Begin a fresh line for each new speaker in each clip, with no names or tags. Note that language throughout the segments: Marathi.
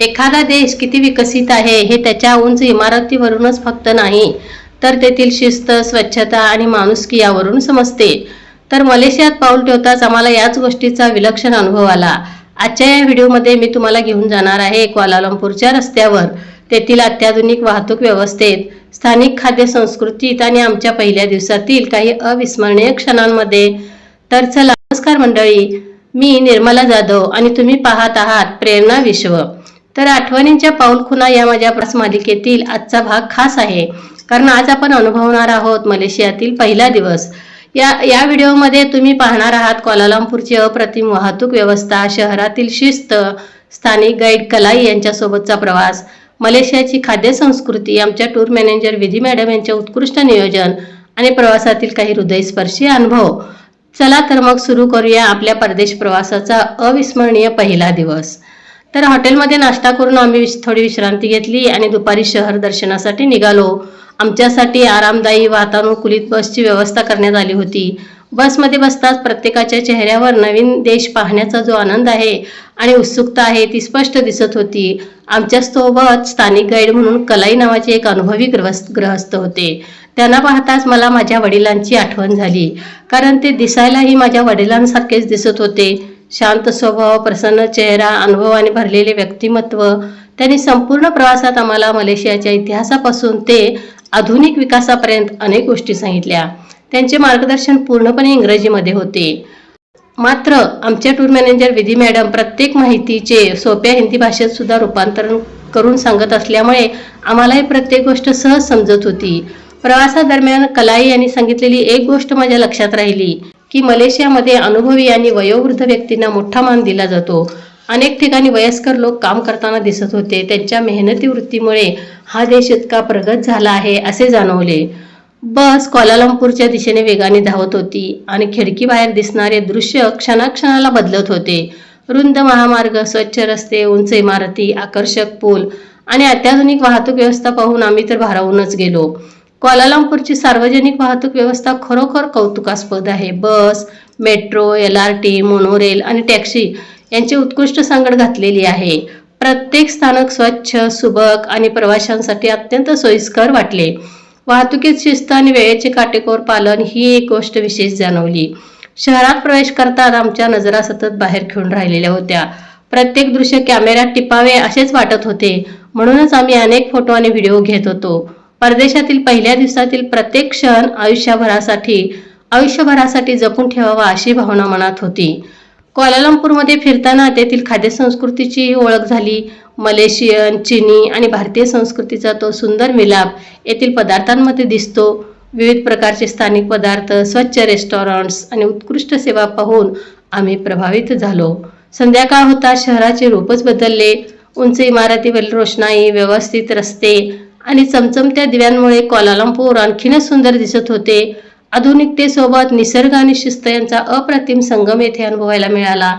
एखादा देश किती विकसित आहे हे त्याच्या उंच इमारतीवरूनच फक्त नाही तर तेथील शिस्त, स्वच्छता आणि माणुसकी यावरून समजते. तर मलेशियात पाऊल ठेवताच आम्हाला याच गोष्टीचा विलक्षण अनुभव आला. आजच्या या व्हिडिओमध्ये मी तुम्हाला घेऊन जाणार आहे क्वालालंपूरच्या रस्त्यावर, तेथील अत्याधुनिक वाहतूक व्यवस्थेत, स्थानिक खाद्य संस्कृतीत आणि आमच्या पहिल्या दिवसातील काही अविस्मरणीय क्षणांमध्ये. तर चला. नमस्कार मंडळी, मी निर्मला जाधव आणि तुम्ही पाहत आहात प्रेरणा विश्व. तर आठवणींच्या पाऊलखुणा या माझ्या प्रवास मालिकेतील आजचा भाग खास आहे, कारण आज आपण अनुभवणार आहोत मलेशियातील पहिला दिवस. या व्हिडिओमध्ये तुम्ही पाहणार आहात क्वालालंपूरची अप्रतिम वाहतूक व्यवस्था, शहरातील शिस्त, स्थानिक गाईड कलाई यांच्यासोबतचा प्रवास, मलेशियाची खाद्य संस्कृती, आमच्या टूर मॅनेजर विधी मॅडम यांचे उत्कृष्ट नियोजन आणि प्रवासातील काही हृदयस्पर्शी अनुभव. चला तर मग सुरू करूया आपल्या परदेश प्रवासाचा अविस्मरणीय पहिला दिवस. तर हॉटेलमध्ये नाश्ता करून आम्ही थोडी विश्रांती घेतली आणि दुपारी शहर दर्शनासाठी निघालो. आमच्यासाठी आरामदायी वातानुकूलित बसची व्यवस्था करण्यात आली होती. बसमध्ये बसताच प्रत्येकाच्या चेहऱ्यावर नवीन देश पाहण्याचा जो आनंद आहे आणि उत्सुकता आहे ती स्पष्ट दिसत होती. आमच्यासोबत स्थानिक गाईड म्हणून कलाई नावाचे एक अनुभवी गृहस्थ होते. त्यांना पाहताच मला माझ्या वडिलांची आठवण झाली, कारण ते दिसायलाही माझ्या वडिलांसारखेच दिसत होते. शांत स्वभाव, प्रसन्न चेहरा, अनुभवाने भरलेले व्यक्तिमत्व. त्यांनी संपूर्ण प्रवासात आम्हाला मलेशियाच्या इतिहासापासून ते आधुनिक विकासापर्यंत अनेक गोष्टी सांगितल्या. त्यांचे मार्गदर्शन पूर्णपणे इंग्रजीमध्ये होते. मात्र आमच्या टूर मॅनेजर विधी मॅडम प्रत्येक माहितीचे सोप्या हिंदी भाषेत सुद्धा रूपांतरण करून सांगत असल्यामुळे आम्हालाही प्रत्येक गोष्ट सहज समजत होती. प्रवासादरम्यान कलाई यांनी सांगितलेली एक गोष्ट माझ्या लक्षात राहिली की मलेशियामध्ये अनुभवी आणि वयोवृद्ध व्यक्तींना मोठा मान दिला जातो. अनेक ठिकाणी वयस्कर लोक काम करताना दिसत होते. त्यांच्या मेहनती वृत्तीमुळे हा देश इतका प्रगत झाला आहे असे जाणवले. बस क्वालालंपूरच्या दिशेने वेगाने धावत होती आणि खिडकीबाहेर दिसणारे दृश्य क्षणाक्षणाला बदलत होते. रुंद महामार्ग, स्वच्छ रस्ते, उंच इमारती, आकर्षक पूल आणि अत्याधुनिक वाहतूक व्यवस्था पाहून आम्ही तर भारावूनच गेलो. क्वालालंपूरची सार्वजनिक वाहतूक व्यवस्था खरोखर कौतुकास्पद आहे. बस, मेट्रो, LRT, मोनोरेल आणि टॅक्सी यांची उत्कृष्ट सांगड घातलेली आहे. प्रत्येक स्थानक स्वच्छ, सुबक आणि प्रवाशांसाठी अत्यंत सोयीस्कर वाटले. वाहतुकीत शिस्त आणि वेळेचे काटेकोर पालन ही एक गोष्ट विशेष जाणवली. शहरात प्रवेश करताच आमच्या नजरा सतत बाहेर खेळून राहिलेल्या होत्या. प्रत्येक दृश्य कॅमेऱ्यात टिपावे असेच वाटत होते. म्हणूनच आम्ही अनेक फोटो आणि व्हिडिओ घेत होतो. परदेशातील पहिल्या दिवसातील प्रत्येक क्षण आयुष्यभरासाठी जपून ठेवावा अशी भावना मनात होती. क्वालालंपूरमध्ये फिरताना तेथील खाद्यसंस्कृतीची ओळख झाली. मलेशियन, चिनी आणि भारतीय संस्कृतीचा तो सुंदर मिलाप येथील पदार्थांमध्ये दिसतो. विविध प्रकारचे स्थानिक पदार्थ, स्वच्छ रेस्टॉरंट्स आणि उत्कृष्ट सेवा पाहून आम्ही प्रभावित झालो. संध्याकाळ होता, शहराचे रूपच बदलले. उंच इमारतीवरील रोषणाई, व्यवस्थित रस्ते आणि चमचमत्या दिव्यांमुळे क्वालालंपूर आणखीनच सुंदर दिसत होते. आधुनिकतेसोबत निसर्ग आणि शिस्त यांचा अप्रतिम संगम येथे अनुभवायला मिळाला.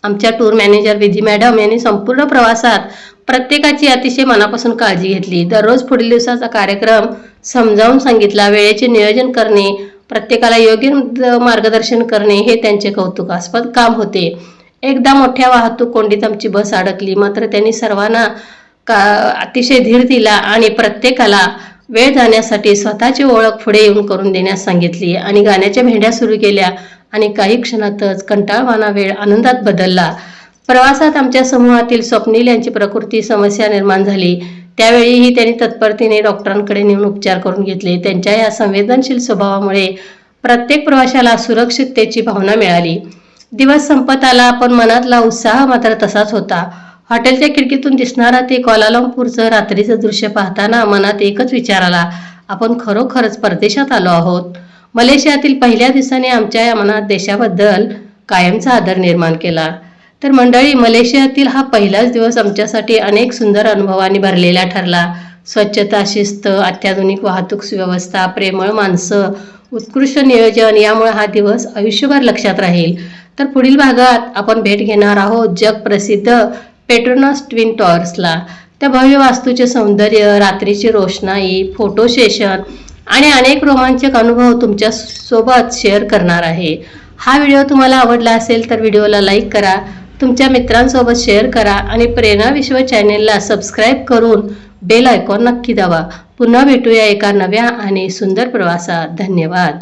आमच्या टूर मॅनेजर विधी मॅडम यांनी संपूर्ण प्रवासात प्रत्येकाची अतिशय मनापासून काळजी घेतली. दररोज पुढील दिवसाचा कार्यक्रम समजावून सांगितला. वेळेचे नियोजन करणे, प्रत्येकाला योग्य मार्गदर्शन करणे हे त्यांचे कौतुकास्पद काम होते. एकदा मोठ्या वाहतूक कोंडीत आमची बस अडकली, मात्र त्यांनी सर्वांना अतिशय धीर दिला आणि प्रत्येकाला वेळ जाण्यासाठी स्वतःची ओळख पुढे येऊन करून देण्यास सांगितली आणि गाण्याच्या भेंड्या सुरू केल्या आणि काही क्षणातच कंटाळवाणा वेळ आनंदात बदलला. प्रवासात आमच्या समूहातील स्वप्नील यांची प्रकृती समस्या निर्माण झाली. त्यावेळीही त्यांनी तत्परतेने डॉक्टरांकडे नेऊन उपचार करून घेतले. त्यांच्या या संवेदनशील स्वभावामुळे प्रत्येक प्रवाशाला सुरक्षिततेची भावना मिळाली. दिवस संपत आला, पण मनातला उत्साह मात्र तसाच होता. हॉटेलच्या खिडकीतून दिसणारा ते क्वालालंपूरचं रात्रीचं दृश्य पाहताना मनात एकच विचार आला, आपण खरोखरच परदेशात आलो आहोत. मलेशियातील पहिल्या दिवसाने आमच्या या मनात देशाबद्दल कायमचा आदर निर्माण केला. तर मंडळी, मलेशियातील हा पहिलाच दिवस आमच्यासाठी अनेक सुंदर अनुभवांनी भरलेला ठरला. स्वच्छता, शिस्त, अत्याधुनिक वाहतूक व्यवस्था, प्रेमळ माणसं, उत्कृष्ट नियोजन यामुळे हा दिवस आयुष्यभर लक्षात राहील. तर पुढील भागात आपण भेट घेणार आहोत जगप्रसिद्ध पेट्रोनास ट्विन टॉवर्सला. त्या भव्य वास्तूचे सौंदर्य, रात्रीची रोषणाई, फोटो सेशन आणि अनेक रोमांचक अनुभव तुमच्या सोबत शेअर करणार आहे. हा व्हिडिओ तुम्हाला आवडला असेल तर व्हिडिओला लाईक करा तुमच्या मित्रांसोबत शेअर करा आणि प्रेरणा विश्व चॅनेलला सबस्क्राईब करून बेल आयकॉन नक्की दाबा. पुन्हा भेटूया एका नव्या आणि सुंदर प्रवासात. धन्यवाद.